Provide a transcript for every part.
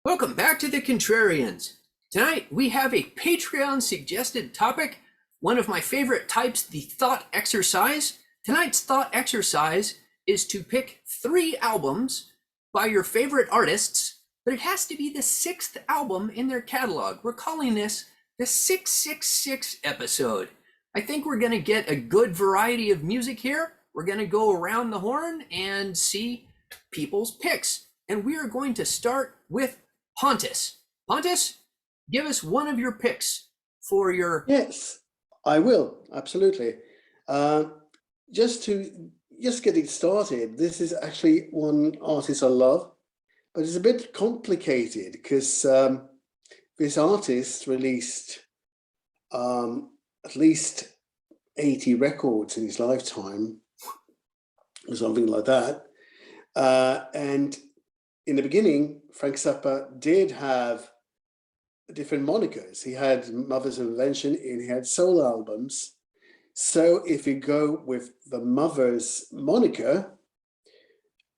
Welcome back to the Contrarians. Tonight we have a Patreon suggested topic, one of my favorite types, the thought exercise. Tonight's thought exercise is to pick 3 albums by your favorite artists, but it has to be the 6th album in their catalog. We're calling this the 666 episode. I think we're going to get a good variety of music here. We're going to go around the horn and see people's picks. And we are going to start with Pontus. Pontus, give us one of your picks for your... Yes, I will, absolutely. Just getting started, this is actually one artist I love, but it's a bit complicated because this artist released at least 80 records in his lifetime, or something like that. And in the beginning, Frank Zappa did have different monikers. He had Mothers of Invention and he had soul albums. So if you go with the Mothers moniker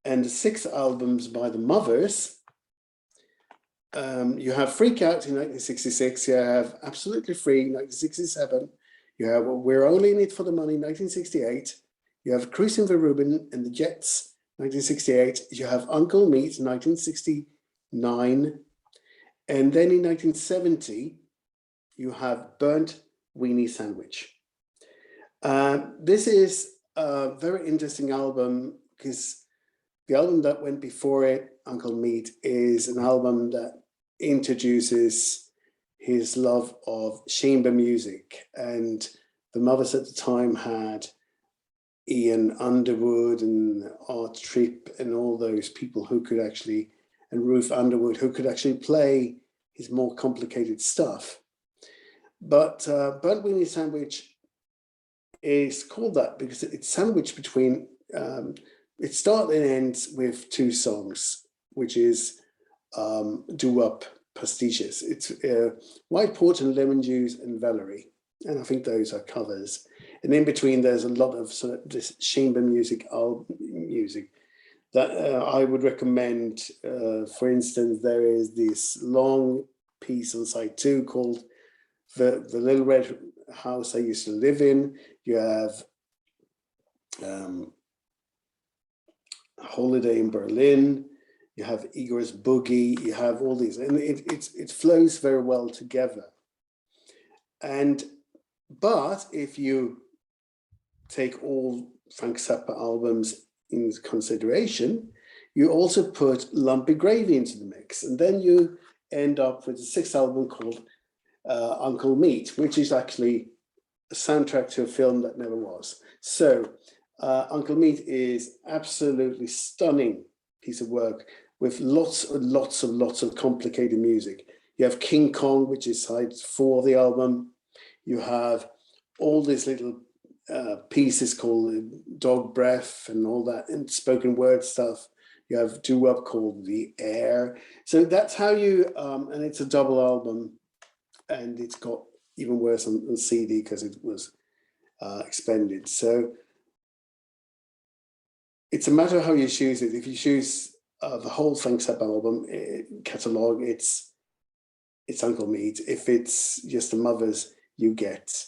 and the 6 albums by the Mothers, you have Freak Out in 1966, you have Absolutely Free in 1967, you have We're Only in It for the Money in 1968, you have Cruising the Rubin and the Jets 1968, you have Uncle Meat 1969, and then in 1970 you have Burnt Weenie Sandwich. This is a very interesting album because the album that went before it, Uncle Meat, is an album that introduces his love of chamber music, and the Mothers at the time had Ian Underwood and Art Tripp and all those people who could actually, and Ruth Underwood, who could actually play his more complicated stuff. But Burnt Weenie Sandwich is called that because it's sandwiched between, it starts and ends with 2 songs, which is doo-wop pastiches. It's White Port and Lemon Juice and Valerie. And I think those are covers. And in between, there's a lot of sort of this chamber music that I would recommend. For instance, there is this long piece on side 2 called the Little Red House I Used to Live In. You have Holiday in Berlin. You have Igor's Boogie. You have all these, and it flows very well together. But if you take all Frank Zappa albums into consideration, you also put Lumpy Gravy into the mix, and then you end up with a 6th album called Uncle Meat, which is actually a soundtrack to a film that never was. So Uncle Meat is absolutely stunning piece of work with lots of complicated music. You have King Kong, which is side 4 of the album. You have all these little pieces called Dog Breath and all that, and spoken word stuff. You have doo-wop called The Air. So that's how you, and it's a double album, and it's got even worse on CD because it was expended. So it's a matter of how you choose it. If you choose the whole Frank Zappa album catalog, it's Uncle Meat. If it's just the Mothers, you get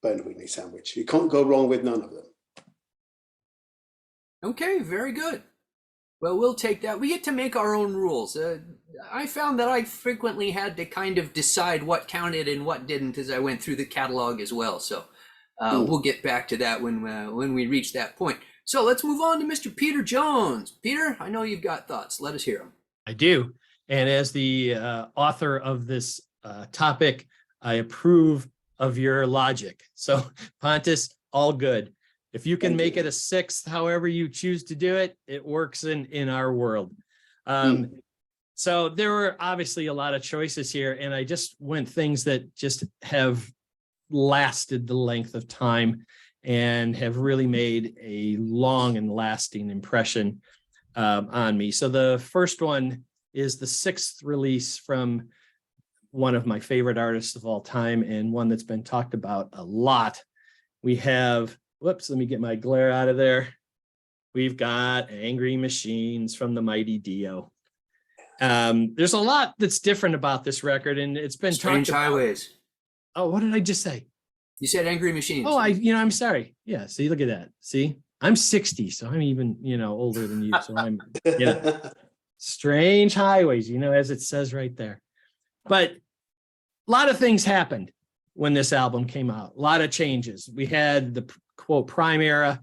Burnt Weenie Sandwich. You can't go wrong with none of them. Okay, very good. Well, we'll take that. We get to make our own rules. I found that I frequently had to kind of decide what counted and what didn't as I went through the catalog as well. So we'll get back to that when we reach that point. So let's move on to Mr. Peter Jones. Peter, I know you've got thoughts. Let us hear them. I do. And as the author of this topic, I approve of your logic. So Pontus, all good. If you can make it a 6th, however you choose to do it, it works in our world. So there were obviously a lot of choices here, and I just went things that just have lasted the length of time and have really made a long and lasting impression on me. So the first one is the 6th release from one of my favorite artists of all time, and one that's been talked about a lot. We have, whoops, let me get my glare out of there. We've got Angry Machines from the Mighty Dio. There's a lot that's different about this record, and it's been Strange talked about. Highways. Oh, what did I just say? You said Angry Machines. Oh, I'm sorry. Yeah, see, look at that. See, I'm 60, so I'm even, older than you. So I'm, Strange Highways, as it says right there. But a lot of things happened when this album came out. A lot of changes. We had the quote prime era,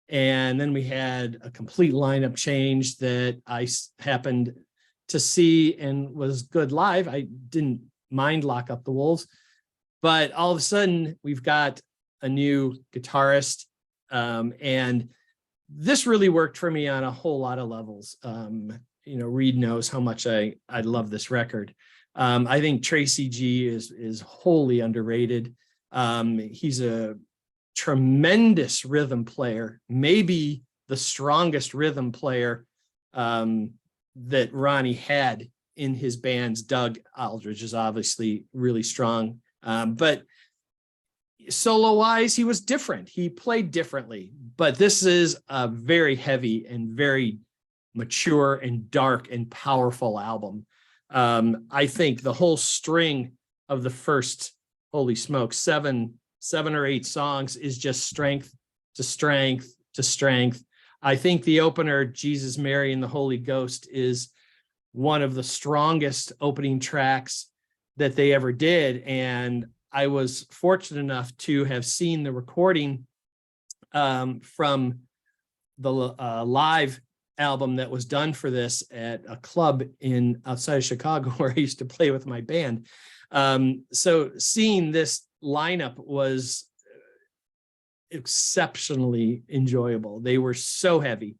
and then we had a complete lineup change that I happened to see and was good live. I didn't mind Lock Up the Wolves, but all of a sudden we've got a new guitarist, and this really worked for me on a whole lot of levels. Reed knows how much I love this record. I think Tracy G is wholly underrated. He's a tremendous rhythm player, maybe the strongest rhythm player that Ronnie had in his bands. Doug Aldridge is obviously really strong, but solo-wise, he was different. He played differently, but this is a very heavy and very mature and dark and powerful album. I think the whole string of the first, holy smoke, seven or eight songs is just strength to strength to strength. I think the opener, Jesus, Mary, and the Holy Ghost, is one of the strongest opening tracks that they ever did. And I was fortunate enough to have seen the recording from the live album that was done for this at a club outside of Chicago where I used to play with my band. So seeing this lineup was exceptionally enjoyable. They were so heavy.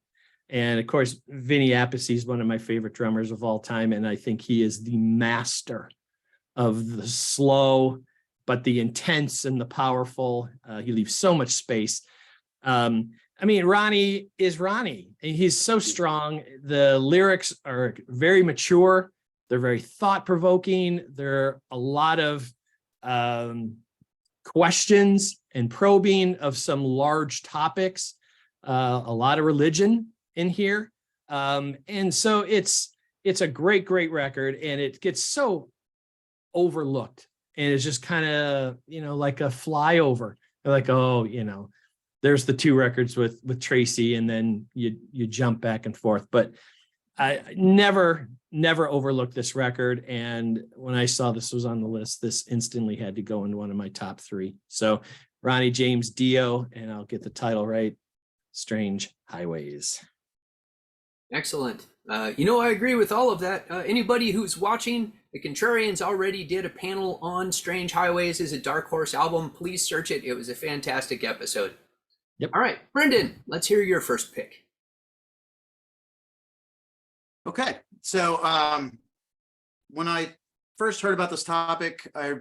And of course, Vinny Appice is one of my favorite drummers of all time. And I think he is the master of the slow, but the intense and the powerful. He leaves so much space. Ronnie is Ronnie. He's so strong. The lyrics are very mature. They're very thought-provoking. There are a lot of questions and probing of some large topics, a lot of religion in here. And so it's a great, great record, and it gets so overlooked. And it's just kind of, like a flyover. They're like, oh, there's the two records with Tracy, and then you jump back and forth. But I never overlooked this record. And when I saw this was on the list, this instantly had to go into one of my top three. So Ronnie James Dio, and I'll get the title right, Strange Highways. Excellent. I agree with all of that. Anybody who's watching, the Contrarians already did a panel on Strange Highways as a Dark Horse album. Please search it. It was a fantastic episode. Yep. All right, Brendan, let's hear your first pick. Okay, so when I first heard about this topic, I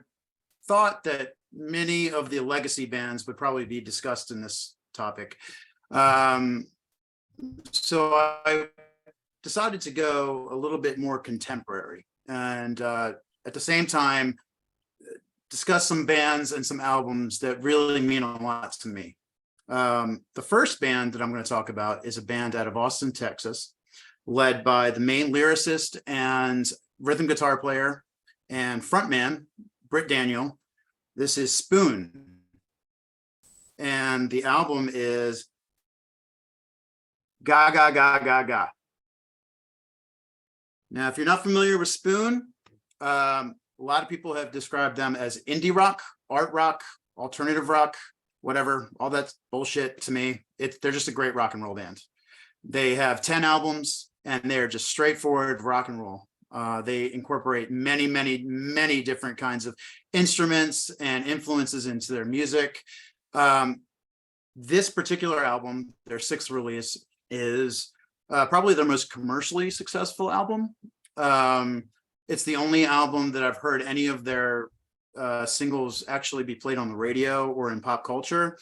thought that many of the legacy bands would probably be discussed in this topic. So I decided to go a little bit more contemporary, and at the same time, discuss some bands and some albums that really mean a lot to me. The first band that I'm going to talk about is a band out of Austin, Texas, led by the main lyricist and rhythm guitar player and frontman, Britt Daniel. This is Spoon. And the album is Ga Ga Ga Ga Ga. Now, if you're not familiar with Spoon, a lot of people have described them as indie rock, art rock, alternative rock, whatever, all that bullshit to me. They're just a great rock and roll band. They have 10 albums, and they're just straightforward rock and roll. They incorporate many, many, many different kinds of instruments and influences into their music. This particular album, their sixth release, is probably their most commercially successful album. It's the only album that I've heard any of their singles actually be played on the radio or in pop culture.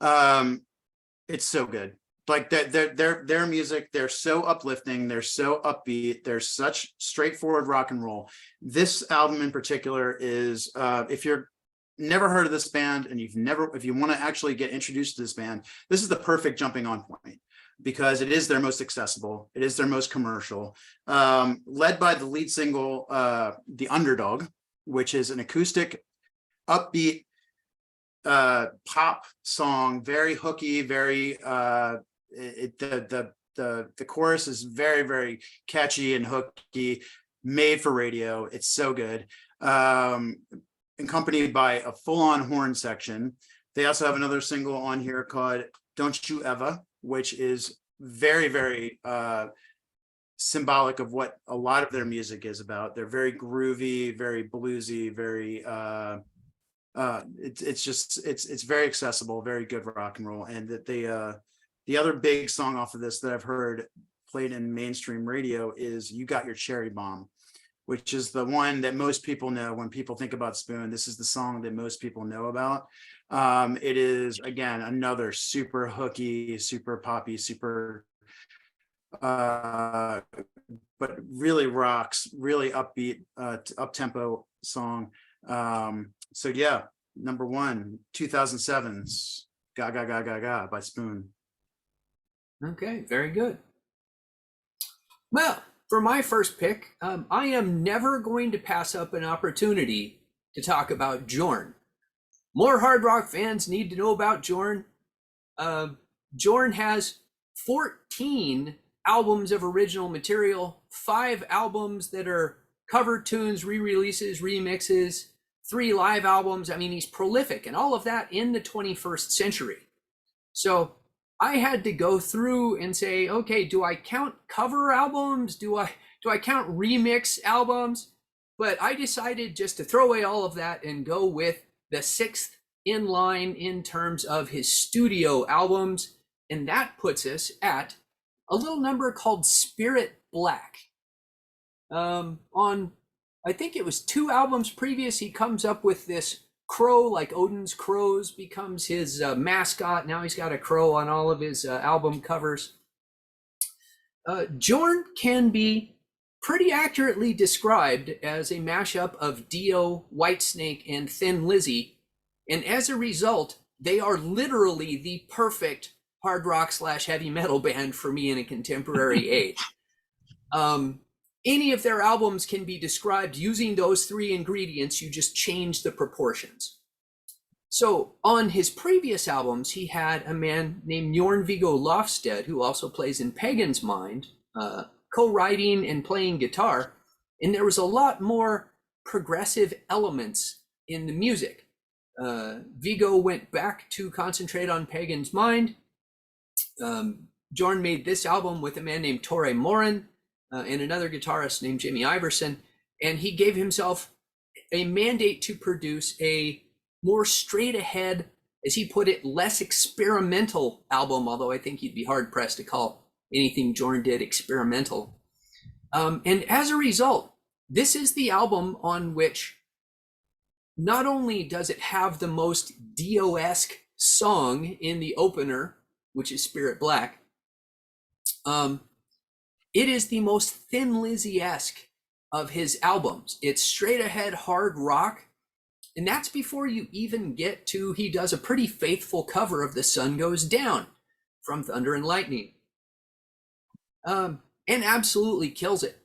It's so good. Like their music, they're so uplifting, they're so upbeat, they're such straightforward rock and roll. This album in particular is, if you're never heard of this band and if you want to actually get introduced to this band, this is the perfect jumping on point, because it is their most accessible. It is their most commercial. Led by the lead single, The Underdog, which is an acoustic, upbeat pop song, very hooky, very the chorus is very, very catchy and hooky, made for radio. It's so good. Accompanied by a full-on horn section. They also have another single on here called Don't You Ever, which is very, very symbolic of what a lot of their music is about. They're very groovy, very bluesy, very it's very accessible, very good rock and roll. And that the other big song off of this that I've heard played in mainstream radio is You Got Your Cherry Bomb, which is the one that most people know. When people think about Spoon, this is the song that most people know about. It is, again, another super hooky, super poppy, super but really rocks, really upbeat, up-tempo song. So yeah, number one, 2007's Ga Ga Ga Ga Ga by Spoon. Okay, very good. Well, for my first pick, I am never going to pass up an opportunity to talk about Jorn. More hard rock fans need to know about Jorn. Jorn has 14 albums of original material, 5 albums that are cover tunes, re-releases, remixes, 3 live albums. I mean, he's prolific, and all of that in the 21st century. So I had to go through and say, okay, do I count cover albums? Do I count remix albums? But I decided just to throw away all of that and go with the 6th in line in terms of his studio albums. And that puts us at a little number called Spirit Black. On, I think it was 2 albums previous, he comes up with this crow, like Odin's crows becomes his mascot. Now he's got a crow on all of his album covers. Jorn can be pretty accurately described as a mashup of Dio, Whitesnake, and Thin Lizzy. And as a result, they are literally the perfect hard rock / heavy metal band for me in a contemporary age. Any of their albums can be described using those 3 ingredients. You just change the proportions. So on his previous albums, he had a man named Jorn Viggo Lofsted, who also plays in Pagan's Mind, co-writing and playing guitar. And there was a lot more progressive elements in the music. Viggo went back to concentrate on Pagan's Mind. Jorn made this album with a man named Tore Moren, and another guitarist named Jimmy Iverson, and he gave himself a mandate to produce a more straight ahead, as he put it, less experimental album, although I think you'd be hard pressed to call anything Jorn did experimental. And as a result, this is the album on which not only does it have the most Dio-esque song in the opener, which is Spirit Black, it is the most Thin Lizzy-esque of his albums. It's straight ahead hard rock. And that's before you even get to, he does a pretty faithful cover of The Sun Goes Down from Thunder and Lightning. And absolutely kills it.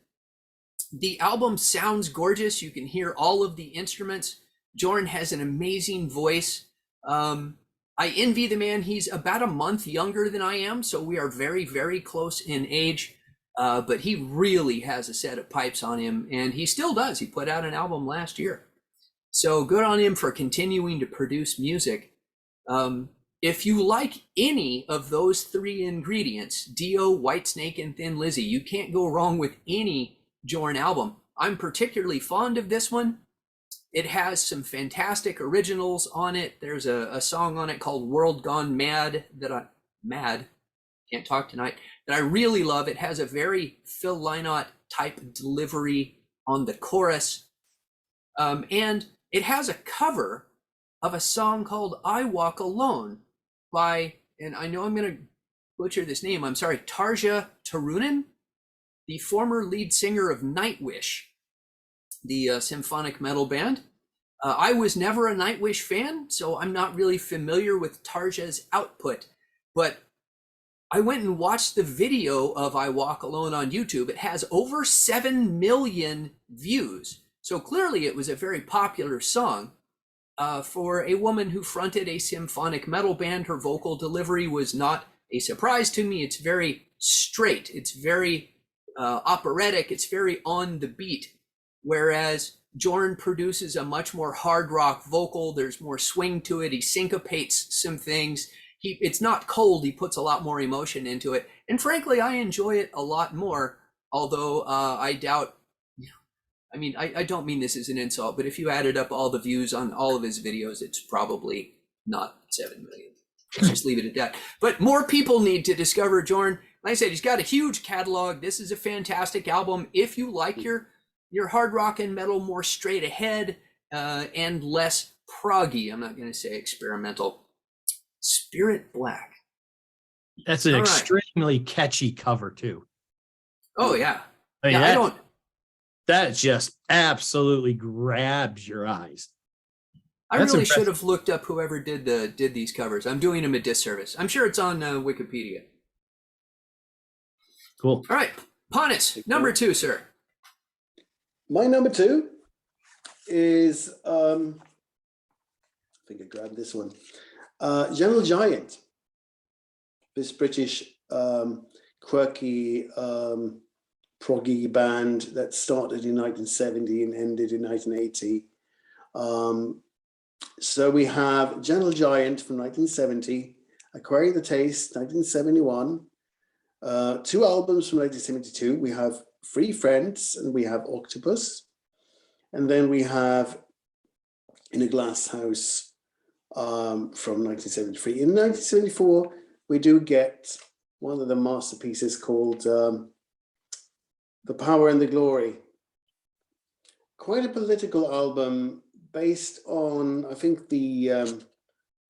The album sounds gorgeous. You can hear all of the instruments. Jorn has an amazing voice. I envy the man. He's about a month younger than I am, so we are very, very close in age. But he really has a set of pipes on him, and he still does. He put out an album last year. So good on him for continuing to produce music. If you like any of those 3 ingredients, Dio, Whitesnake, and Thin Lizzy, you can't go wrong with any Jorn album. I'm particularly fond of this one. It has some fantastic originals on it. There's a song on it called World Gone Mad can't talk tonight, that I really love. It has a very Phil Lynott type delivery on the chorus. And it has a cover of a song called I Walk Alone by, and I know I'm going to butcher this name, I'm sorry, Tarja Turunen, the former lead singer of Nightwish, the symphonic metal band. I was never a Nightwish fan, so I'm not really familiar with Tarja's output, but I went and watched the video of I Walk Alone on YouTube. It has over 7 million views. So clearly it was a very popular song. For a woman who fronted a symphonic metal band, her vocal delivery was not a surprise to me. It's very straight. It's very operatic. It's very on the beat. Whereas Jorn produces a much more hard rock vocal. There's more swing to it. He syncopates some things. It's not cold. He puts a lot more emotion into it. And frankly, I enjoy it a lot more. Although I doubt, I mean, I don't mean this as an insult, but if you added up all the views on all of his videos, it's probably not 7 million. Let's just leave it at that. But more people need to discover Jorn. Like I said, he's got a huge catalog. This is a fantastic album. If you like your hard rock and metal more straight ahead and less proggy, I'm not going to say experimental. Spirit Black. That's an extremely catchy cover too. Oh yeah. I mean, yeah, that just absolutely grabs your eyes. I really should have looked up whoever did these covers. I'm doing him a disservice. I'm sure it's on Wikipedia. Cool. All right, Pontus, number 2, sir. My number 2 is I think I grabbed this one. Gentle Giant. This British quirky proggy band that started in 1970 and ended in 1980. So we have Gentle Giant from 1970, Acquiring the Taste, 1971, 2 albums from 1972. We have Free Friends and we have Octopus. And then we have In a Glass House from 1973. In 1974, we do get one of the masterpieces called The Power and the Glory. Quite a political album based on, I think, the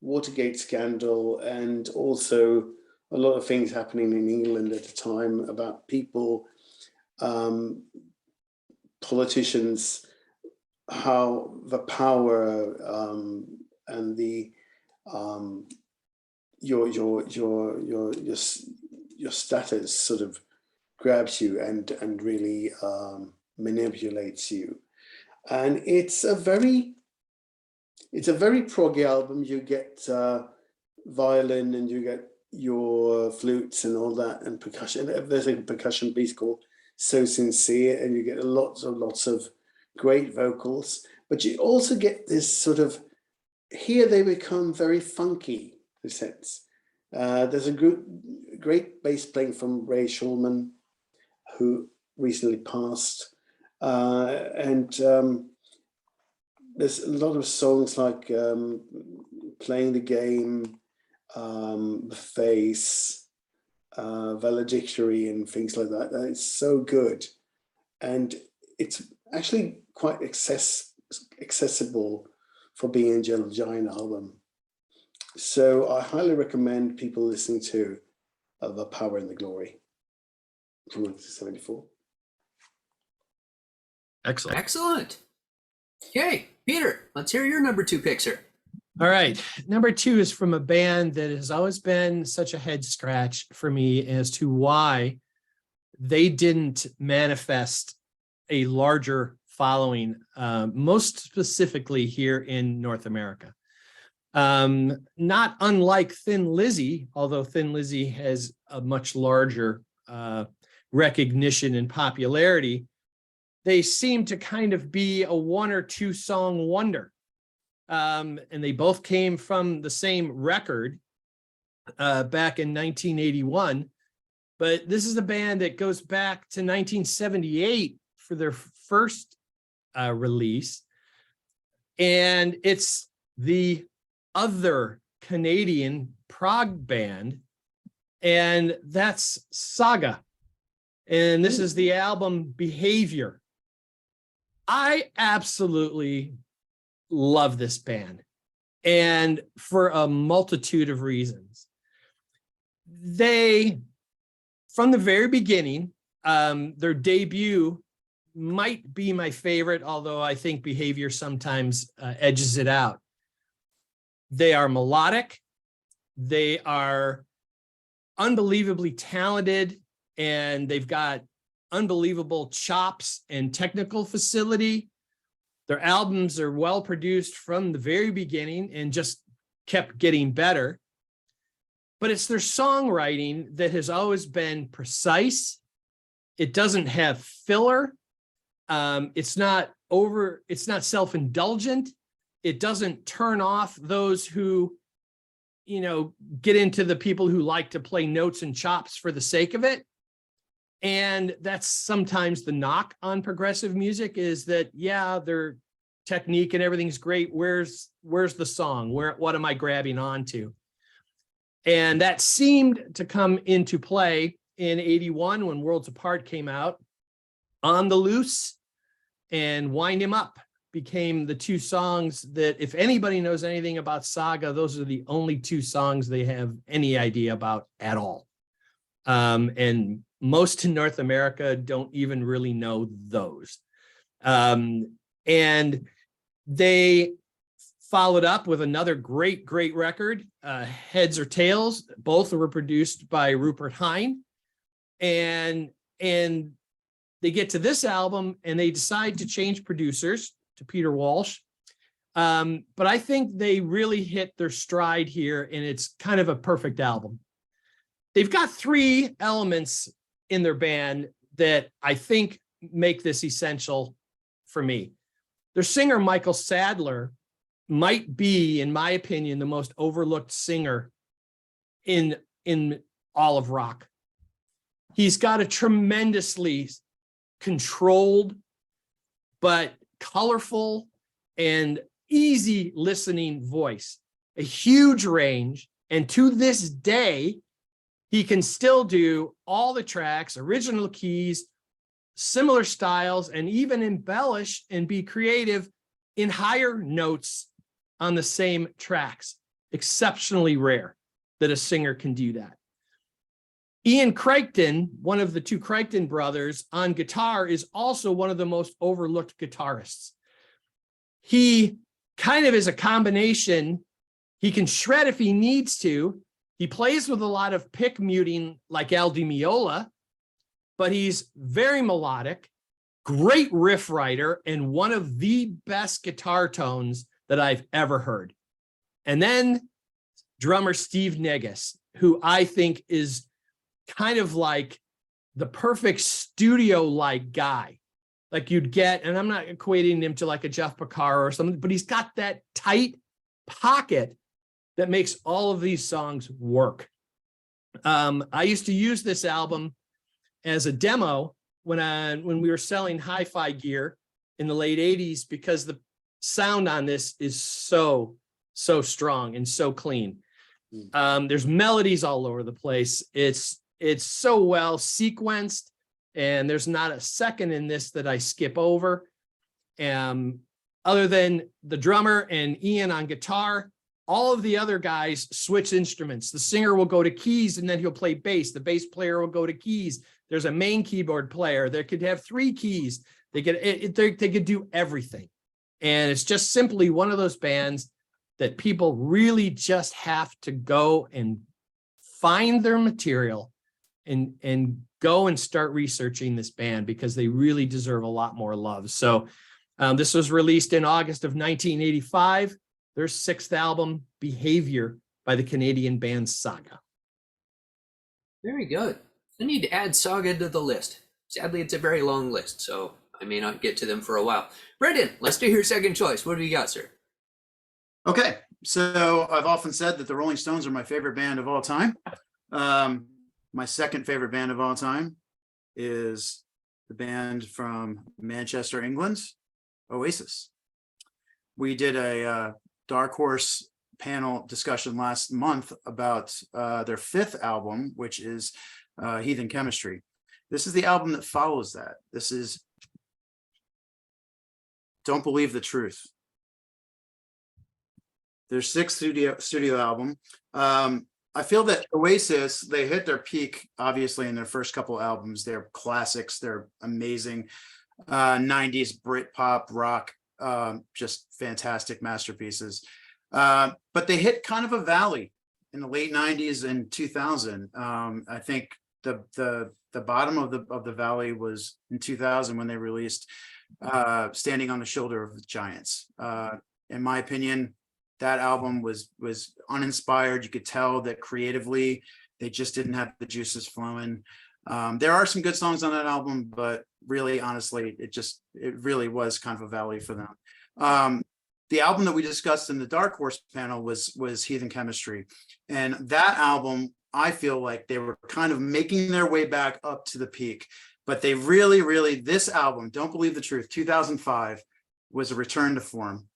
Watergate scandal and also a lot of things happening in England at the time about people, politicians, how the power and the your status sort of grabs you and really manipulates you. And it's a very proggy album. You get violin and you get your flutes and all that and percussion. There's a percussion piece called So Sincere, and you get lots of great vocals. But you also get this sort of, here they become very funky, in a sense. There's a great bass playing from Ray Shulman, who recently passed. And there's a lot of songs like Playing the Game, The Face, Valedictory, and things like that. And it's so good. And it's actually quite accessible for being a Gentle Giant album. So I highly recommend people listening to The Power and the Glory from 1974. Excellent. Okay, Peter, let's hear your number 2 pick, sir. All right. Number 2 is from a band that has always been such a head scratch for me as to why they didn't manifest a larger following, most specifically here in North America. Not unlike Thin Lizzy, although Thin Lizzy has a much larger recognition and popularity, they seem to kind of be a 1 or 2 song wonder. And they both came from the same record back in 1981. But this is a band that goes back to 1978 for their first release. And it's the other Canadian prog band, and that's Saga. And this is the album Behavior. I absolutely love this band, and for a multitude of reasons. They, from the very beginning, their debut might be my favorite, although I think Behavior sometimes edges it out. They are melodic. They are unbelievably talented, and they've got unbelievable chops and technical facility. Their albums are well produced from the very beginning and just kept getting better. But it's their songwriting that has always been precise. It doesn't have filler. It's not self-indulgent. It doesn't turn off those who, get into the people who like to play notes and chops for the sake of it. And that's sometimes the knock on progressive music, is that, yeah, their technique and everything's great. Where's the song? What am I grabbing onto? And that seemed to come into play in 81 when Worlds Apart came out. On the Loose and Wind Him Up became the two songs that, if anybody knows anything about Saga, those are the only two songs they have any idea about at all. And most in North America don't even really know those. And they followed up with another great record, Heads or Tails. Both were produced by Rupert Hine. And they get to this album and they decide to change producers to Peter Walsh. But I think they really hit their stride here, and it's kind of a perfect album. They've got three elements in their band that I think make this essential for me. Their singer, Michael Sadler, might be, in my opinion, the most overlooked singer in all of rock. He's got a tremendously controlled but colorful and easy listening voice, a huge range, and to this day, he can still do all the tracks, original keys, similar styles, and even embellish and be creative in higher notes on the same tracks. Exceptionally rare that a singer can do that. Ian Crichton, one of the two Crichton brothers on guitar, is also one of the most overlooked guitarists. He kind of is a combination. He can shred if he needs to. He plays with a lot of pick muting like Al Di Meola, but he's very melodic, great riff writer, and one of the best guitar tones that I've ever heard. And then drummer Steve Negus, who I think is kind of like the perfect studio-like guy, like you'd get, and I'm not equating him to like a Jeff Porcaro or something, but he's got that tight pocket that makes all of these songs work. I used to use this album as a demo when we were selling hi-fi gear in the late 80s, because the sound on this is so strong and so clean. There's melodies all over the place. It's so well sequenced, and there's not a second in this that I skip over. Other than the drummer and Ian on guitar, all of the other guys switch instruments. The singer will go to keys and then he'll play bass. The bass player will go to keys. There's a main keyboard player. They could have three keys. They could do everything. And it's just simply one of those bands that people really just have to go and find their material and go and start researching this band, because they really deserve a lot more love. So this was released in August of 1985. Their sixth album, Behavior, by the Canadian band Saga. Very good. I need to add Saga to the list. Sadly, it's a very long list, so I may not get to them for a while. Brendan, let's do your second choice. What do you got, sir? Okay, so I've often said that the Rolling Stones are my favorite band of all time. My second favorite band of all time is the band from Manchester, England, Oasis. We did a Dark Horse panel discussion last month about their fifth album, which is Heathen Chemistry. This is the album that follows that. This is Don't Believe the Truth. Their sixth studio album. I feel that Oasis, they hit their peak, obviously, in their first couple albums. They're classics. They're amazing. 90s Britpop rock, just fantastic masterpieces. But they hit kind of a valley in the late 90s and 2000. I think the bottom of the valley was in 2000 when they released Standing on the Shoulder of the Giants. In my opinion, that album was uninspired. You could tell that creatively they just didn't have the juices flowing. There are some good songs on that album, but really, honestly, it really was kind of a valley for them. The album that we discussed in the Dark Horse panel was Heathen Chemistry. And that album, I feel like they were kind of making their way back up to the peak. But they really, this album, Don't Believe the Truth, 2005, was a return to form.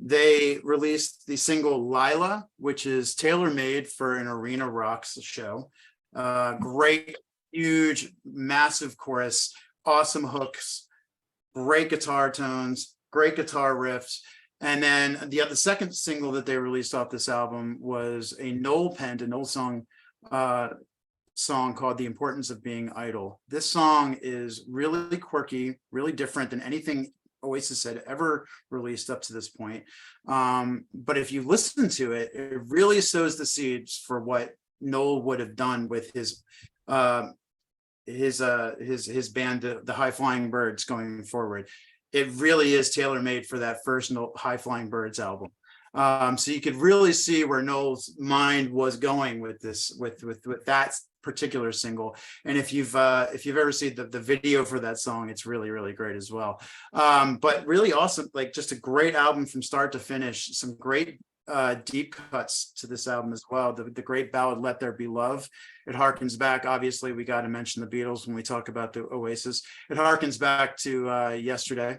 They released the single Lila, which is tailor-made for an arena rocks show. Great, huge, massive chorus, awesome hooks, great guitar tones, great guitar riffs. And then the second single that they released off this album was a Noel song called The Importance of Being Idle. This song is really quirky, really different than anything Oasis had ever released up to this point. But if you listen to it, it really sows the seeds for what Noel would have done with his band, the High Flying Birds, going forward. It really is tailor-made for that first High Flying Birds album. So you could really see where Noel's mind was going with this, with that particular single. And if you've ever seen the video for that song, it's really great as well. But really awesome, like just a great album from start to finish. Some great deep cuts to this album as well. The great ballad Let There Be Love. It harkens back, obviously we got to mention the Beatles when we talk about the Oasis. It harkens back to Yesterday,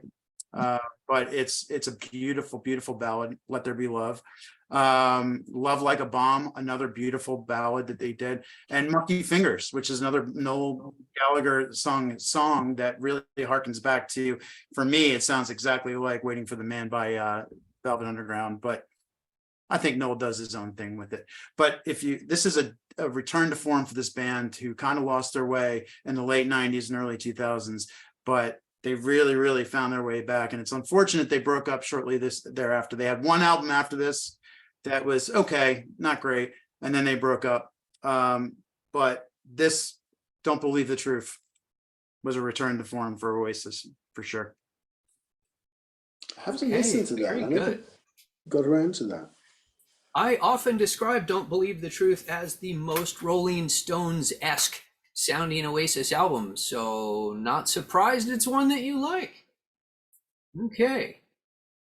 but it's a beautiful ballad, Let There Be Love. Love Like a Bomb, another beautiful ballad that they did, and Monkey Fingers, which is another Noel Gallagher song that really harkens back to, for me, it sounds exactly like Waiting for the Man by Velvet Underground, but I think Noel does his own thing with it. But this is a return to form for this band who kind of lost their way in the late 90s and early 2000s, but they really found their way back. And it's unfortunate they broke up shortly thereafter. They had one album after this that was okay, not great, and then they broke up. But this, Don't Believe the Truth, was a return to form for Oasis, for sure. I have to listen to that. Very I never good. got around to that. I often describe Don't Believe the Truth as the most Rolling Stones-esque sounding Oasis album, so not surprised it's one that you like. Okay.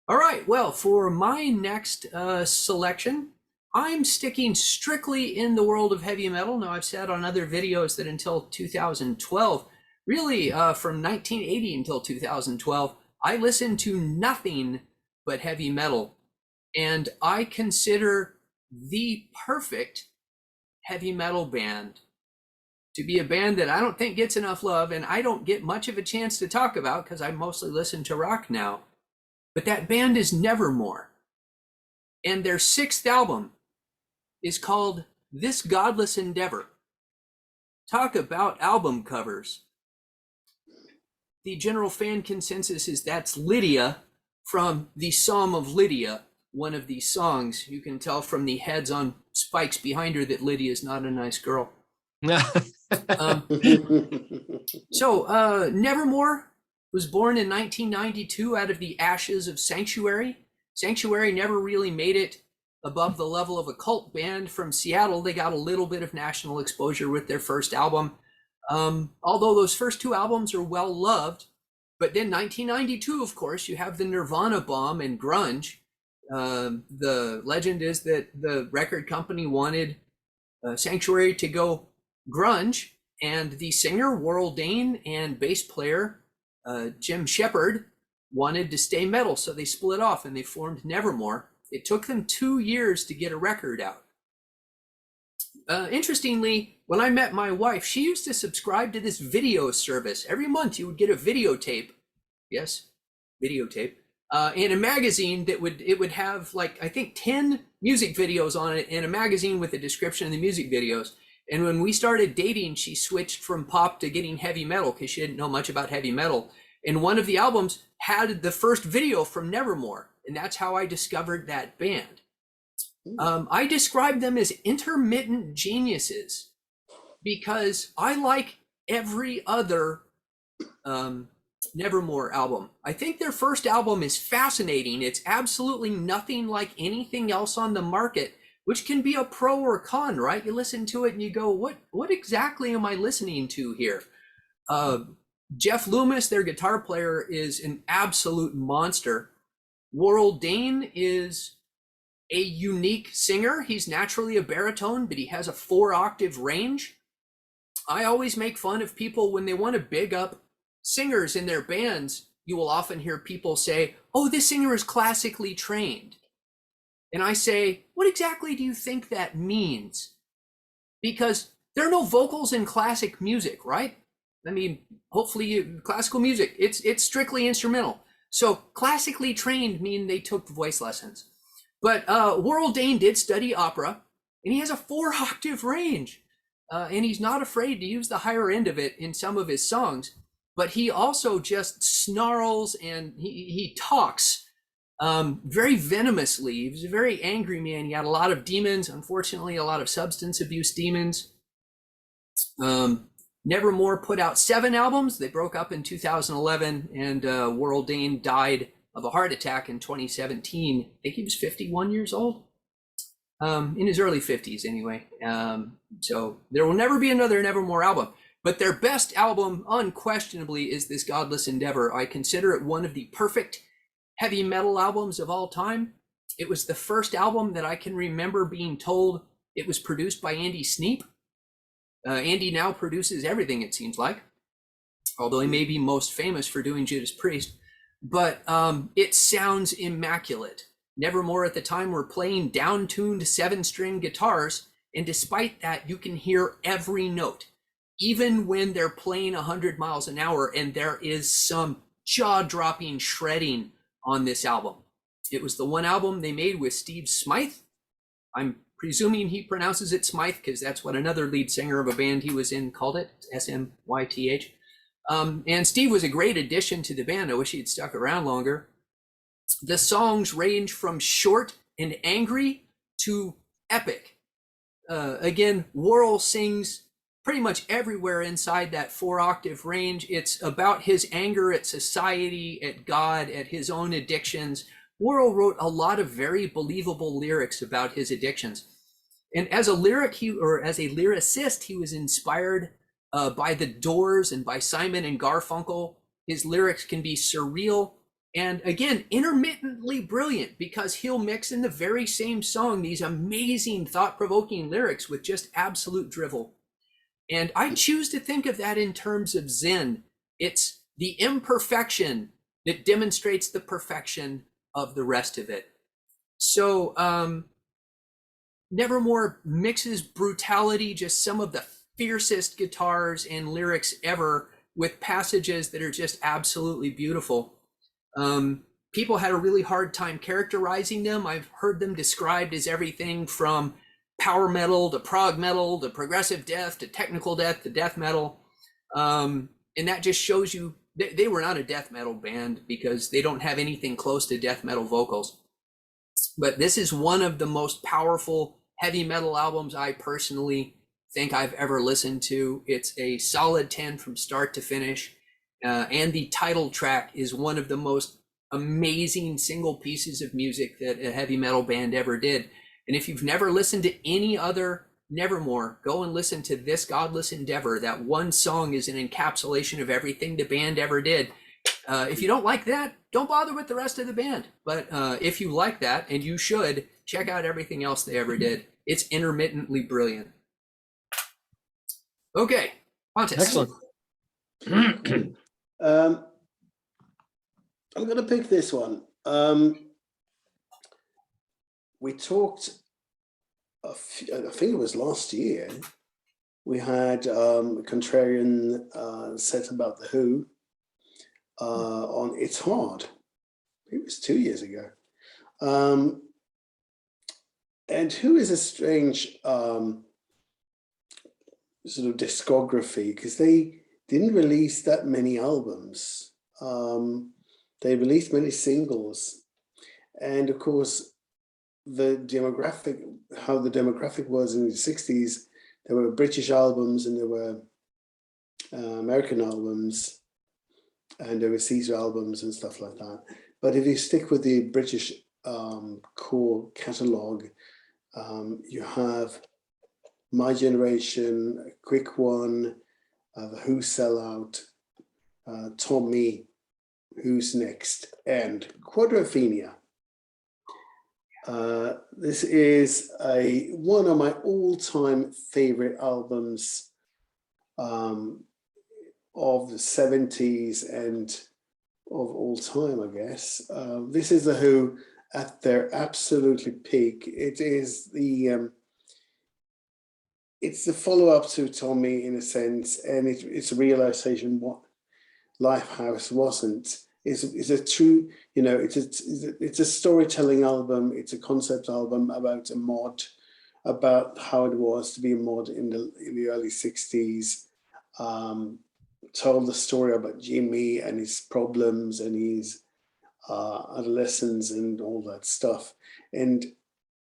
All right, well, for my next selection, I'm sticking strictly in the world of heavy metal. Now, I've said on other videos that until 2012, really from 1980 until 2012, I listened to nothing but heavy metal. And I consider the perfect heavy metal band to be a band that I don't think gets enough love, and I don't get much of a chance to talk about because I mostly listen to rock now. But that band is Nevermore. And their 6th album is called This Godless Endeavor. Talk about album covers. The general fan consensus is that's Lydia from the Psalm of Lydia, one of these songs. You can tell from the heads on spikes behind her that Lydia is not a nice girl. So Nevermore was born in 1992 out of the ashes of Sanctuary. Sanctuary never really made it above the level of a cult band from Seattle. They got a little bit of national exposure with their first album. Although those first 2 albums are well loved. But then 1992, of course, you have the Nirvana bomb and grunge. The legend is that the record company wanted Sanctuary to go grunge, and the singer Warrell Dane and bass player Jim Shepard wanted to stay metal, so they split off and they formed Nevermore. It took them 2 years to get a record out. Interestingly, when I met my wife, she used to subscribe to this video service. Every month you would get a videotape. Yes, videotape. In a magazine that would have, like, I think 10 music videos on it in a magazine with a description of the music videos. And when we started dating, she switched from pop to getting heavy metal because she didn't know much about heavy metal. And one of the albums had the first video from Nevermore. And that's how I discovered that band. I describe them as intermittent geniuses because I like every other Nevermore album. I think their first album is fascinating. It's absolutely nothing like anything else on the market, which can be a pro or con, right? You listen to it and you go, what exactly am I listening to here? Jeff Loomis, their guitar player, is an absolute monster. Worrell Dane is a unique singer. He's naturally a baritone, but he has a 4-octave range. I always make fun of people when they want to big up singers in their bands. You will often hear people say, oh, this singer is classically trained. And I say, what exactly do you think that means? Because there are no vocals in classic music, right? I mean, hopefully classical music, it's strictly instrumental. So classically trained mean they took voice lessons. But Worrell Dane did study opera, and he has a 4-octave range. And he's not afraid to use the higher end of it in some of his songs. But he also just snarls and he talks very venomously. He was a very angry man. He had a lot of demons, unfortunately, a lot of substance abuse demons. Nevermore put out 7 albums. They broke up in 2011, and Worrell Dane died of a heart attack in 2017. I think he was 51 years old, in his early 50s anyway. So there will never be another Nevermore album, but their best album unquestionably is this Godless Endeavor. I consider it one of the perfect heavy metal albums of all time. It was the first album that I can remember being told it was produced by Andee Sneap. Andee now produces everything, it seems like, although he may be most famous for doing Judas Priest. But it sounds immaculate. Nevermore at the time were playing down-tuned 7-string guitars, and despite that, you can hear every note, even when they're playing 100 miles an hour, and there is some jaw-dropping shredding on this album. It was the one album they made with Steve Smythe. I'm presuming he pronounces it Smythe because that's what another lead singer of a band he was in called it, S-M-Y-T-H. And Steve was a great addition to the band. I wish he'd stuck around longer. The songs range from short and angry to epic. Again, Worrell sings pretty much everywhere inside that 4-octave range. It's about his anger at society, at God, at his own addictions. Worrell wrote a lot of very believable lyrics about his addictions. And as a lyricist, he was inspired by the Doors and by Simon and Garfunkel. His lyrics can be surreal and, again, intermittently brilliant because he'll mix in the very same song these amazing thought-provoking lyrics with just absolute drivel. And I choose to think of that in terms of Zen. It's the imperfection that demonstrates the perfection of the rest of it. So Nevermore mixes brutality, just some of the fiercest guitars and lyrics ever, with passages that are just absolutely beautiful. People had a really hard time characterizing them. I've heard them described as everything from power metal to prog metal to progressive death to technical death to death metal. And that just shows you they were not a death metal band because they don't have anything close to death metal vocals. But this is one of the most powerful heavy metal albums I personally think I've ever listened to. It's a solid 10 from start to finish. And the title track is one of the most amazing single pieces of music that a heavy metal band ever did. And if you've never listened to any other Nevermore, go and listen to this Godless Endeavor. That one song is an encapsulation of everything the band ever did. If you don't like that, don't bother with the rest of the band. But if you like that, and you should, check out everything else they ever did. It's intermittently brilliant. Okay, Pontus. Excellent. I'm going to pick this one. We talked, I think it was last year, we had Contrarian set about The Who on It's Hard. It was 2 years ago. And Who is a strange sort of discography because they didn't release that many albums. They released many singles. And of course, how the demographic was in the 60s. There were British albums and there were American albums and overseas albums and stuff like that. But if you stick with the British core catalogue, you have My Generation, Quick One, The Who Sell Out, Tommy, Who's Next, and Quadrophenia. This is one of my all-time favorite albums of the 70s and of all time, I guess. This is The Who at their absolutely peak. It is it's the follow-up to Tommy in a sense, and it's a realization what Lifehouse wasn't. It's a true, it's a storytelling album. It's a concept album about a mod, about how it was to be a mod in the early 60s. Told the story about Jimmy and his problems and his adolescence and all that stuff. And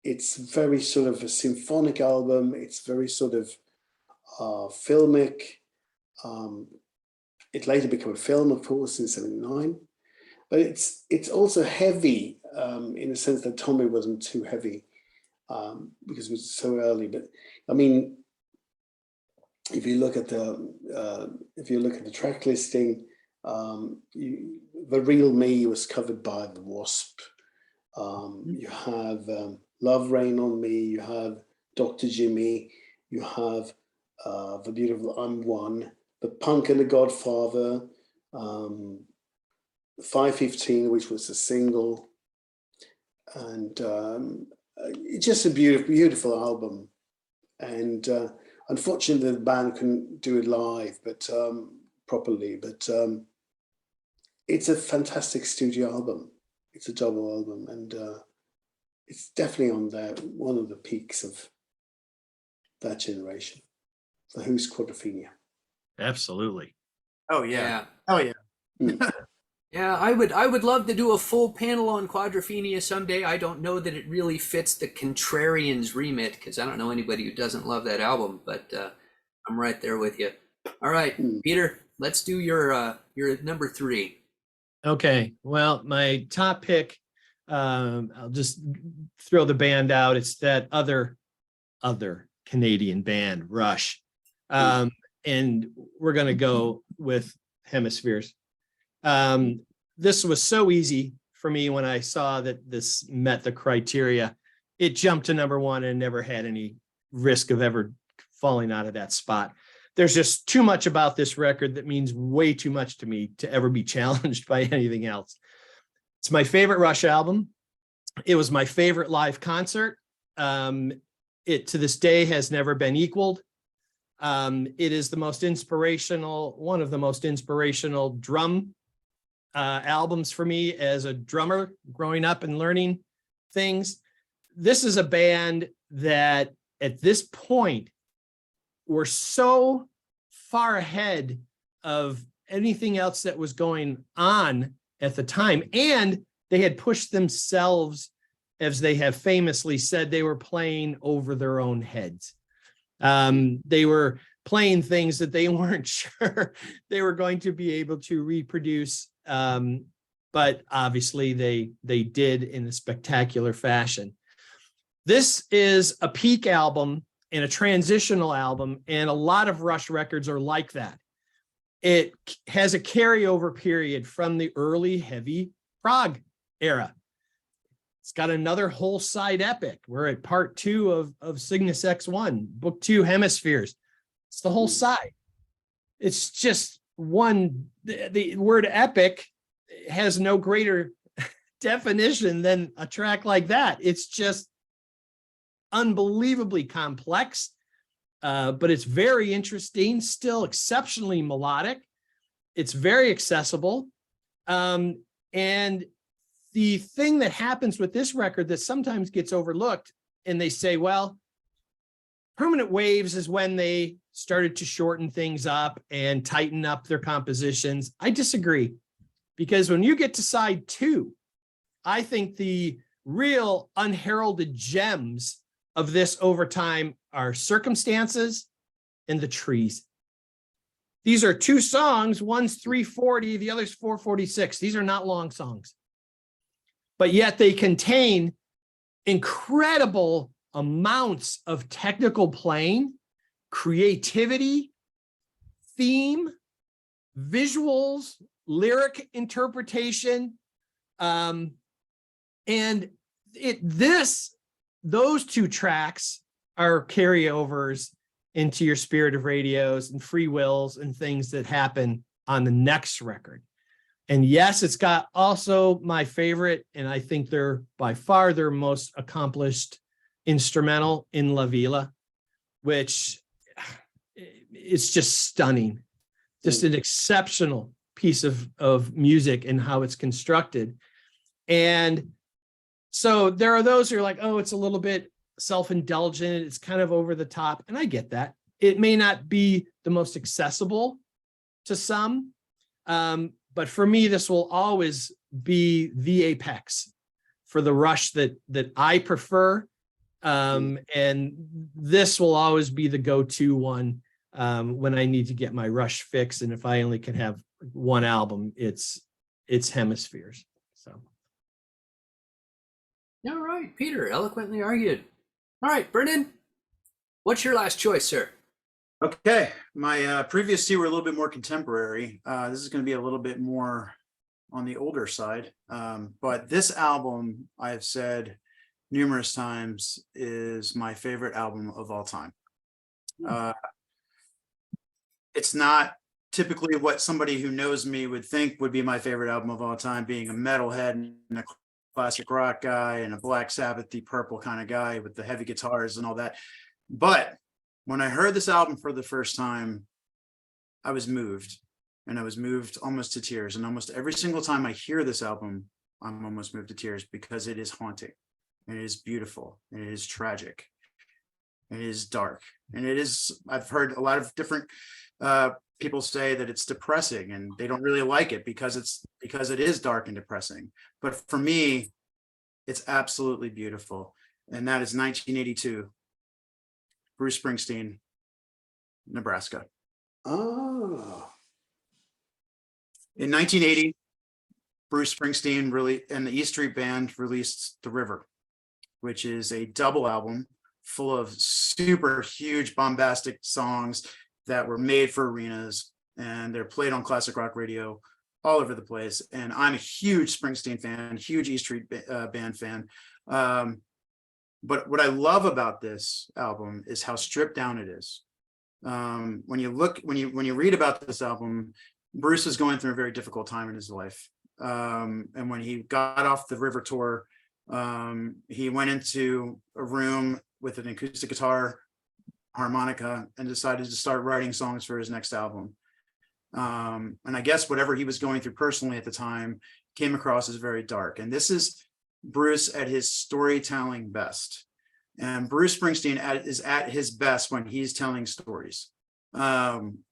it's very sort of a symphonic album. It's very sort of filmic. It later became a film, of course, in '79. But it's also heavy in the sense that Tommy wasn't too heavy because it was so early. But I mean, if you look at the track listing, The Real Me was covered by The Wasp. You have Love Rain on Me. You have Dr. Jimmy. You have the beautiful I'm One. The Punk and the Godfather. 515, which was a single, and it's just a beautiful album. And unfortunately, the band couldn't do it live, but properly. But it's a fantastic studio album. It's a double album, and it's definitely on one of the peaks of that generation. The Who's Quadrophenia. Absolutely. Oh yeah. Oh yeah. Yeah, I would love to do a full panel on Quadrophenia someday. I don't know that it really fits the Contrarians remit because I don't know anybody who doesn't love that album, but I'm right there with you. All right, Peter, let's do your number 3. Okay, well, my top pick, I'll just throw the band out. It's that other Canadian band, Rush. And we're going to go with Hemispheres. This was so easy for me when I saw that this met the criteria. It jumped to number 1 and never had any risk of ever falling out of that spot. There's just too much about this record that means way too much to me to ever be challenged by anything else. It's my favorite Rush album. It was my favorite live concert. It to this day has never been equaled. It is one of the most inspirational drum albums for me as a drummer growing up and learning things. This is a band that at this point were so far ahead of anything else that was going on at the time. And they had pushed themselves, as they have famously said, they were playing over their own heads. They were playing things that they weren't sure they were going to be able to reproduce. But obviously they did in a spectacular fashion. This is a peak album and a transitional album, and a lot of Rush records are like that. It has a carryover period from the early heavy prog era. It's got another whole side epic. We're at part 2 of Cygnus X1, book 2, Hemispheres. It's the whole side. It's just one, the word epic has no greater definition than a track like that. It's just unbelievably complex, but it's very interesting, still exceptionally melodic. It's very accessible. And the thing that happens with this record that sometimes gets overlooked, and they say, well, Permanent Waves is when they started to shorten things up and tighten up their compositions. I disagree, because when you get to side 2, I think the real unheralded gems of this over time are Circumstances and The Trees. These are two songs. One's 340, the other's 446. These are not long songs, but yet they contain incredible amounts of technical playing, creativity, theme, visuals, lyric interpretation, and those two tracks are carryovers into your Spirit of Radios and Free Wills and things that happen on the next record. And yes, it's got also my favorite, and I think they're by far their most accomplished instrumental, In La Villa, which is just stunning. Just an exceptional piece of music and how it's constructed. And so there are those who are like, oh, it's a little bit self-indulgent. It's kind of over the top. And I get that. It may not be the most accessible to some. But for me, this will always be the apex for the Rush that I prefer. And this will always be the go-to one when I need to get my Rush fix. And if I only can have one album, it's Hemispheres. So. All right, Peter, eloquently argued. All right, Brennan, what's your last choice, sir? Okay, my previous two were a little bit more contemporary. This is going to be a little bit more on the older side. But this album, I have said numerous times, is my favorite album of all time. It's not typically what somebody who knows me would think would be my favorite album of all time, being a metalhead and a classic rock guy and a Black Sabbath, Deep Purple kind of guy with the heavy guitars and all that. But when I heard this album for the first time, I was moved, and I was moved almost to tears. And almost every single time I hear this album, I'm almost moved to tears because it is haunting, and it is beautiful, and it is tragic, and it is dark, and it is, I've heard a lot of different people say that it's depressing, and they don't really like it because it is dark and depressing. But for me, it's absolutely beautiful. And that is 1982. Bruce Springsteen, Nebraska. Oh. In 1980, Bruce Springsteen and the E Street Band released The River, which is a double album full of super huge bombastic songs that were made for arenas, and they're played on classic rock radio all over the place. And I'm a huge Springsteen fan, huge E Street Band fan. But what I love about this album is how stripped down it is. When you read about this album, Bruce was going through a very difficult time in his life. And when he got off the River tour, he went into a room with an acoustic guitar, harmonica, and decided to start writing songs for his next album. And I guess whatever he was going through personally at the time came across as very dark. And this is Bruce at his storytelling best. And Bruce Springsteen is at his best when he's telling stories. And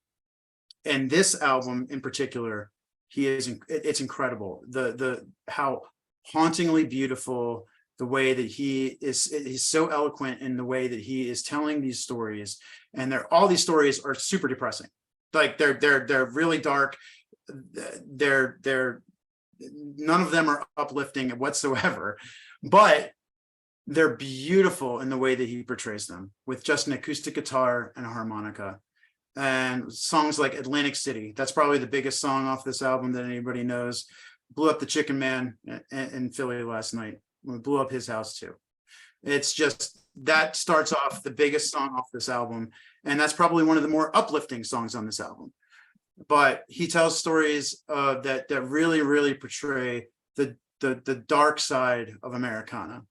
this album in particular, it's incredible. The how hauntingly beautiful, the way that he's so eloquent in the way that he is telling these stories. And all these stories are super depressing. Like they're really dark. They're none of them are uplifting whatsoever, but they're beautiful in the way that he portrays them with just an acoustic guitar and a harmonica. And songs like Atlantic City, that's probably the biggest song off this album that anybody knows. Blew up the Chicken Man in Philly last night. We blew up his house too. It's just, that starts off the biggest song off this album. And that's probably one of the more uplifting songs on this album. But he tells stories that really, really portray the dark side of Americana,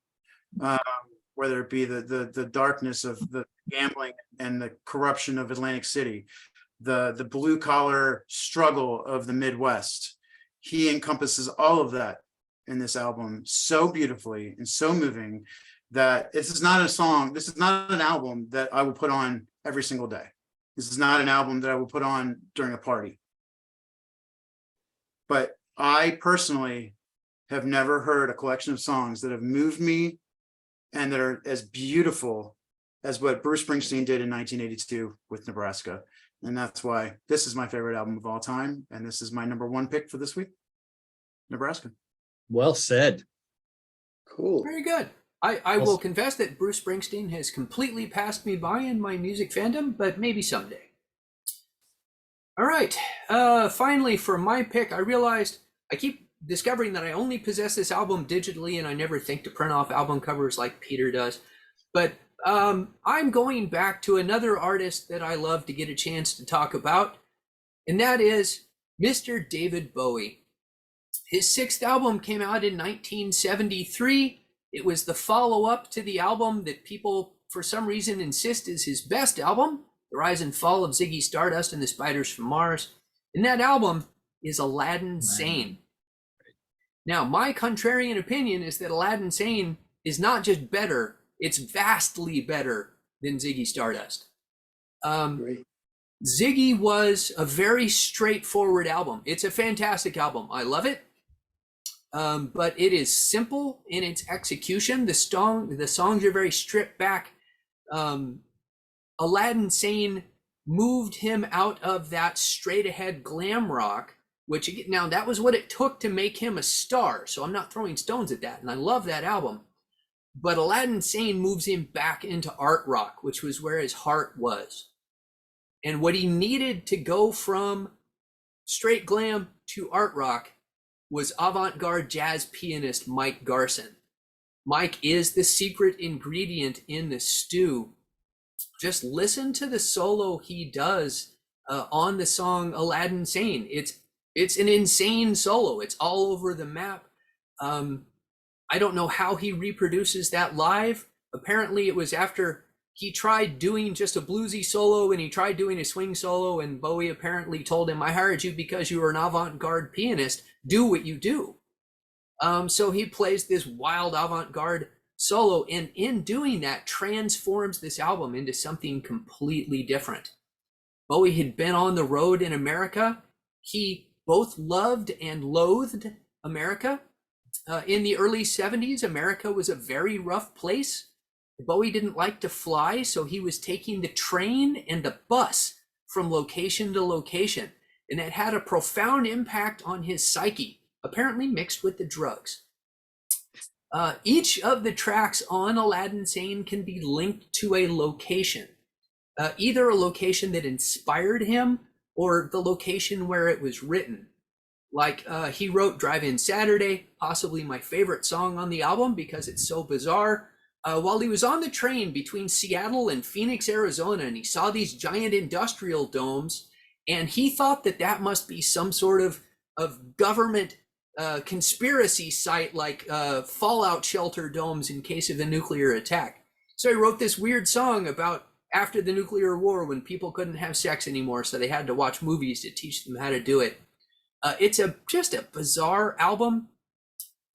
whether it be the darkness of the gambling and the corruption of Atlantic City, the blue collar struggle of the Midwest. He encompasses all of that in this album so beautifully and so moving that this is not an album that I will put on every single day. This is not an album that I will put on during a party. But I personally have never heard a collection of songs that have moved me and that are as beautiful as what Bruce Springsteen did in 1982 with Nebraska. And that's why this is my favorite album of all time. And this is my number one pick for this week, Nebraska. Well said. Cool. Very good. I will confess that Bruce Springsteen has completely passed me by in my music fandom, but maybe someday. All right. Finally, for my pick, I realized I keep discovering that I only possess this album digitally, and I never think to print off album covers like Peter does. But I'm going back to another artist that I love to get a chance to talk about, and that is Mr. David Bowie. His sixth album came out in 1973. It was the follow-up to the album that people, for some reason, insist is his best album, The Rise and Fall of Ziggy Stardust and the Spiders from Mars. And that album is Aladdin Sane. Now, my contrarian opinion is that Aladdin Sane is not just better, it's vastly better than Ziggy Stardust. Ziggy was a very straightforward album. It's a fantastic album. I love it. But it is simple in its execution. The songs are very stripped back. Aladdin Sane moved him out of that straight ahead glam rock, which now that was what it took to make him a star. So I'm not throwing stones at that. And I love that album. But Aladdin Sane moves him back into art rock, which was where his heart was. And what he needed to go from straight glam to art rock was avant-garde jazz pianist Mike Garson. Mike is the secret ingredient in the stew. Just listen to the solo he does on the song Aladdin Sane. It's an insane solo. It's all over the map. I don't know how he reproduces that live. Apparently it was after he tried doing just a bluesy solo and he tried doing a swing solo, and Bowie apparently told him, I hired you because you were an avant-garde pianist. Do what you do. So he plays this wild avant-garde solo, and in doing that transforms this album into something completely different. Bowie had been on the road in America. He both loved and loathed America. In the early 70s, America was a very rough place. Bowie didn't like to fly, so he was taking the train and the bus from location to location. And it had a profound impact on his psyche, apparently mixed with the drugs. Each of the tracks on Aladdin Sane can be linked to a location, either a location that inspired him or the location where it was written. Like he wrote Drive-In Saturday, possibly my favorite song on the album because it's so bizarre. While he was on the train between Seattle and Phoenix, Arizona, and he saw these giant industrial domes, and he thought that that must be some sort of government conspiracy site, like fallout shelter domes in case of a nuclear attack. So he wrote this weird song about after the nuclear war when people couldn't have sex anymore, so they had to watch movies to teach them how to do it. It's just a bizarre album.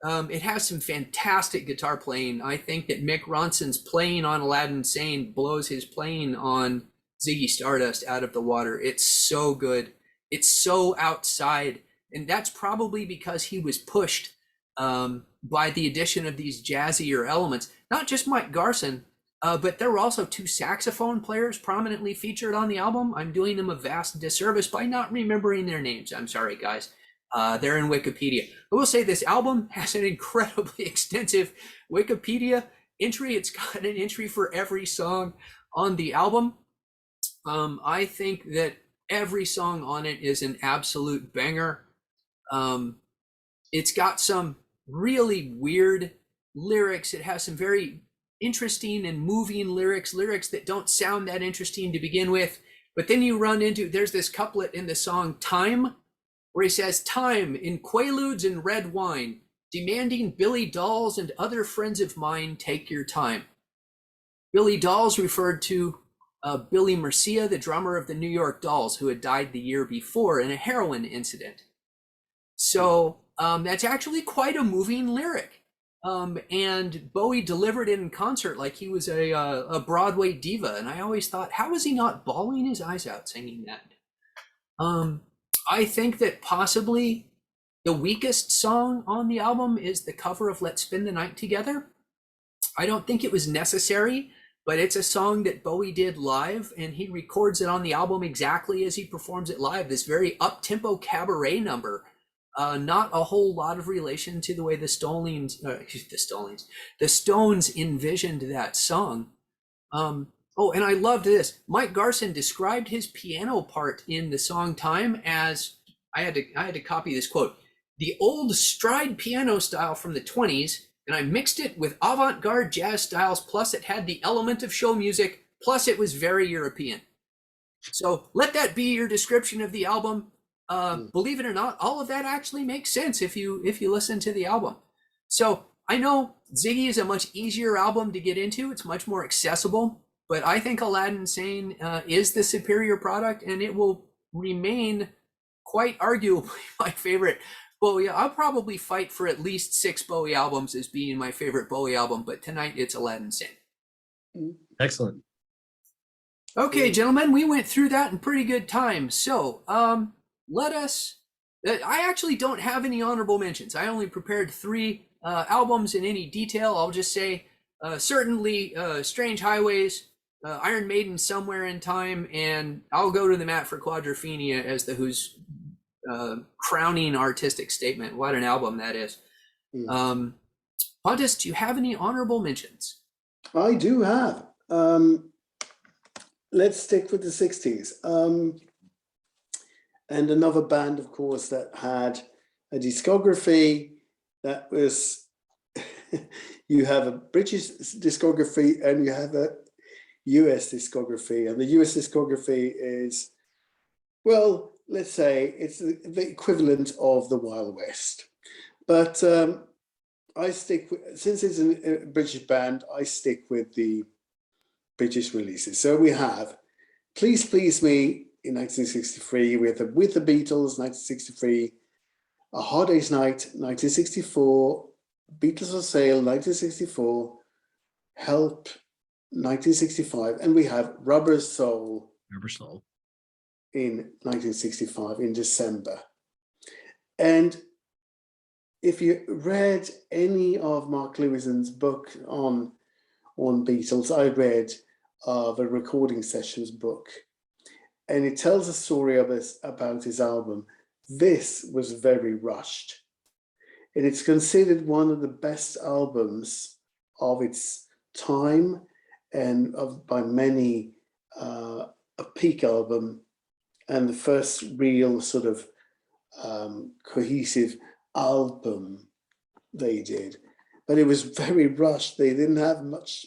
It has some fantastic guitar playing. I think that Mick Ronson's playing on Aladdin Sane blows his playing on Ziggy Stardust out of the water. It's so good. It's so outside. And that's probably because he was pushed by the addition of these jazzier elements. Not just Mike Garson, but there were also two saxophone players prominently featured on the album. I'm doing them a vast disservice by not remembering their names. I'm sorry, guys. They're in Wikipedia. I will say this album has an incredibly extensive Wikipedia entry. It's got an entry for every song on the album. I think that every song on it is an absolute banger. It's got some really weird lyrics. It has some very interesting and moving lyrics that don't sound that interesting to begin with. But then you run into, there's this couplet in the song Time, where he says, time in quaaludes and red wine, demanding Billy Dolls and other friends of mine, take your time. Billy Dolls referred to Billy Murcia, the drummer of the New York Dolls, who had died the year before in a heroin incident. So that's actually quite a moving lyric. And Bowie delivered it in concert like he was a Broadway diva. And I always thought, how was he not bawling his eyes out singing that? I think that possibly The weakest song on the album is the cover of Let's Spend the Night Together. I don't think it was necessary, but it's a song that Bowie did live, and he records it on the album exactly as he performs it live. This very up-tempo cabaret number, not a whole lot of relation to the way the Stones envisioned that song. Oh, and I loved this. Mike Garson described his piano part in the song Time as, I had to copy this quote, the old stride piano style from the 20s, and I mixed it with avant-garde jazz styles, plus it had the element of show music, plus it was very European. So let that be your description of the album. Believe it or not, all of that actually makes sense if you listen to the album. So I know Ziggy is a much easier album to get into. It's much more accessible, but I think Aladdin Sane is the superior product, and it will remain quite arguably my favorite Bowie. I'll probably fight for at least 6 Bowie albums as being my favorite Bowie album, but tonight it's Aladdin Sane. Excellent. Okay, gentlemen, we went through that in pretty good time. So let us, I actually don't have any honorable mentions. I only prepared 3 albums in any detail. I'll just say certainly Strange Highways, Iron Maiden Somewhere in Time, and I'll go to the mat for Quadrophenia as the Who's crowning artistic statement. What an album that is. Pontus, do you have any honorable mentions? I do have. Let's stick with the 60s. And another band, of course, that had a discography that was, you have a British discography and you have a US discography. And the US discography is, well, let's say it's the equivalent of the Wild West. But I stick with, since it's a British band, I stick with the British releases. So we have Please Please Me in 1963, with the Beatles, 1963, A Hard Day's Night, 1964, Beatles for Sale, 1964, Help, 1965, and we have Rubber Soul in 1965 in December. And if you read any of Mark Lewisohn's book on Beatles, I read the recording sessions book, and it tells a story about his album. This was very rushed, and it's considered one of the best albums of its time, and by many a peak album, and the first real sort of cohesive album they did. But it was very rushed. They didn't have much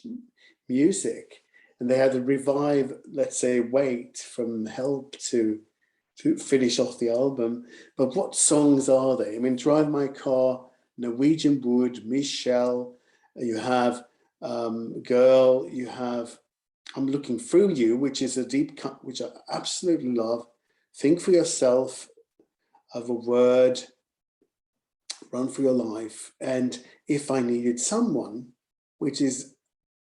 music, and they had to revive, let's say, Wait from Help to finish off the album. But what songs are they? I mean, Drive My Car, Norwegian Wood, Michelle, you have Girl, you have I'm Looking Through You, which is a deep cut, which I absolutely love. Think for Yourself, Of a Word, Run for Your Life, and If I Needed Someone, which is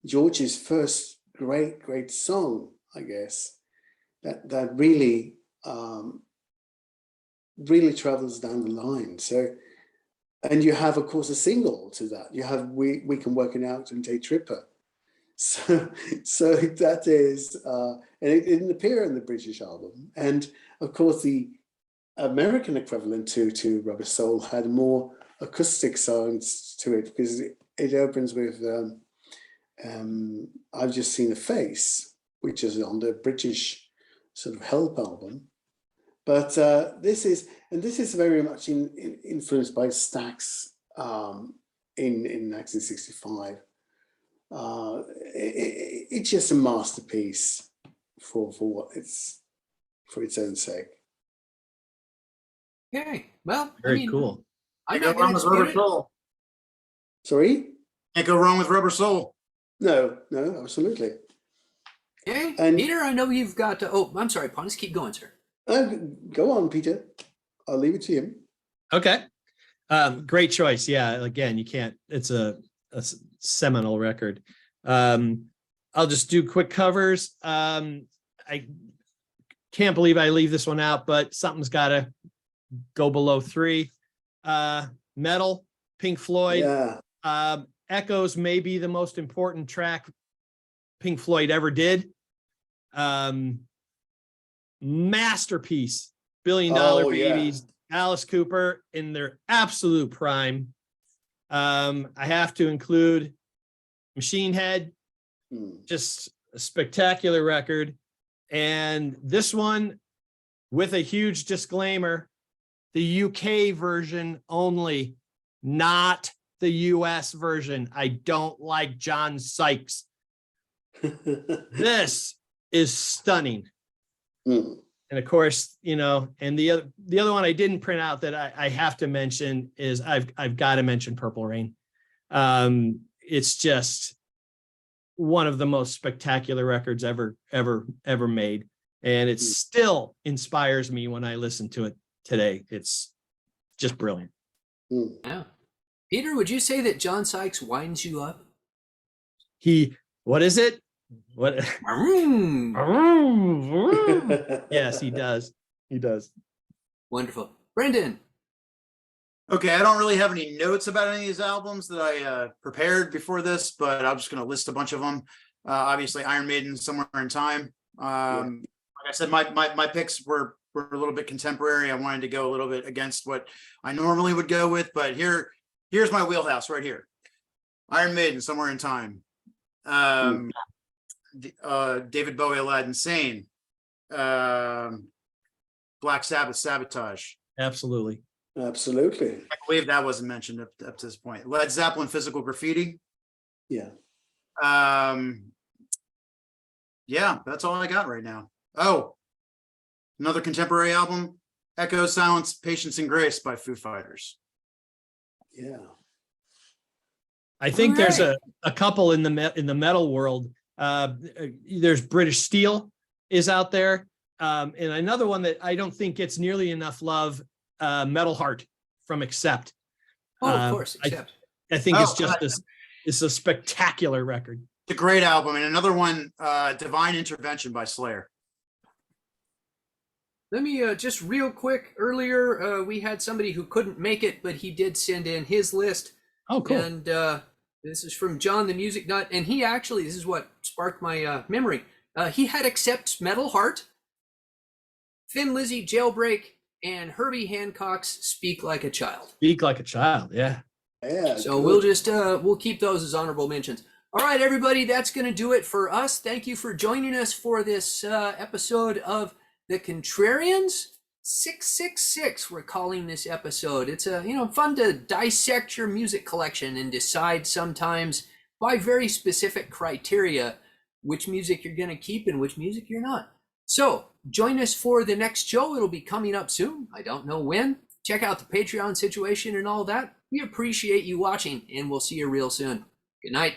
George's first great song, I guess, that really really travels down the line. So, and you have, of course, a single to that. You have We Can Work It Out and Day Tripper. So that is, and it didn't appear in the British album. And of course, the American equivalent to Rubber Soul had more acoustic sounds to it, because it opens with I've Just Seen a Face, which is on the British sort of Help album. But this is very much influenced by Stax in 1965. It's just a masterpiece for its own sake. Okay, well, Very cool. I'm Can't not go wrong going to with Rubber dispute it. Soul. Sorry? Can't go wrong with Rubber Soul. No, absolutely. Okay, And- Peter, I know you've got to, oh, I'm sorry, Pontus, keep going, sir. Go on, Peter. I'll leave it to him. Okay. Great choice. Yeah. Again, you can't, it's a seminal record. I'll just do quick covers. I can't believe I leave this one out, but Something's Gotta Go Below 3. metal, Pink Floyd. Yeah. Echoes may be the most important track Pink Floyd ever did. Masterpiece, Billion Dollar Oh, yeah. Babies, Alice Cooper in their absolute prime. I have to include Machine Head, just a spectacular record. And this one, with a huge disclaimer, the UK version only, not the US version. I don't like John Sykes. This is stunning. And of course, you know, and the other one I didn't print out that I have to mention is I've got to mention Purple Rain. It's just one of the most spectacular records ever made. And it still inspires me when I listen to it today. It's just brilliant. Yeah. Peter, would you say that John Sykes winds you up? What is it? What? Yes, he does. He does. Wonderful. Brendan. Okay, I don't really have any notes about any of these albums that I prepared before this, but I'm just going to list a bunch of them. Obviously, Iron Maiden, Somewhere in Time. Like I said, my picks were a little bit contemporary. I wanted to go a little bit against what I normally would go with, but here's my wheelhouse right here. Iron Maiden, Somewhere in Time. David Bowie, Aladdin Sane. Black Sabbath, Sabotage. Absolutely. Absolutely. I believe that wasn't mentioned up to this point. Led Zeppelin, Physical Graffiti. Yeah. Yeah, that's all I got right now. Oh, another contemporary album, Echo, Silence, Patience and Grace by Foo Fighters. Yeah. I think there's a couple in the metal world. There's British Steel is out there. And another one that I don't think gets nearly enough love, Metal Heart from Accept. Oh, of course, Accept. I think it's just it's a spectacular record. It's a great album. And another one, Divine Intervention by Slayer. Let me just real quick, earlier we had somebody who couldn't make it, but he did send in his list. Oh, cool. And this is from John the Music Nut. And he actually, this is what sparked my memory. He had Accept, Metal Heart, Thin Lizzy, Jailbreak, and Herbie Hancock's Speak Like a Child. Speak Like a Child, yeah. Yeah. So good. we'll just we'll keep those as honorable mentions. All right, everybody, that's going to do it for us. Thank you for joining us for this episode of The Contrarians. 666, we're calling this episode. It's fun to dissect your music collection and decide sometimes by very specific criteria which music you're going to keep and which music you're not. So join us for the next show. It'll be coming up soon. I don't know when. Check out the Patreon situation and all that. We appreciate you watching, and we'll see you real soon. Good night.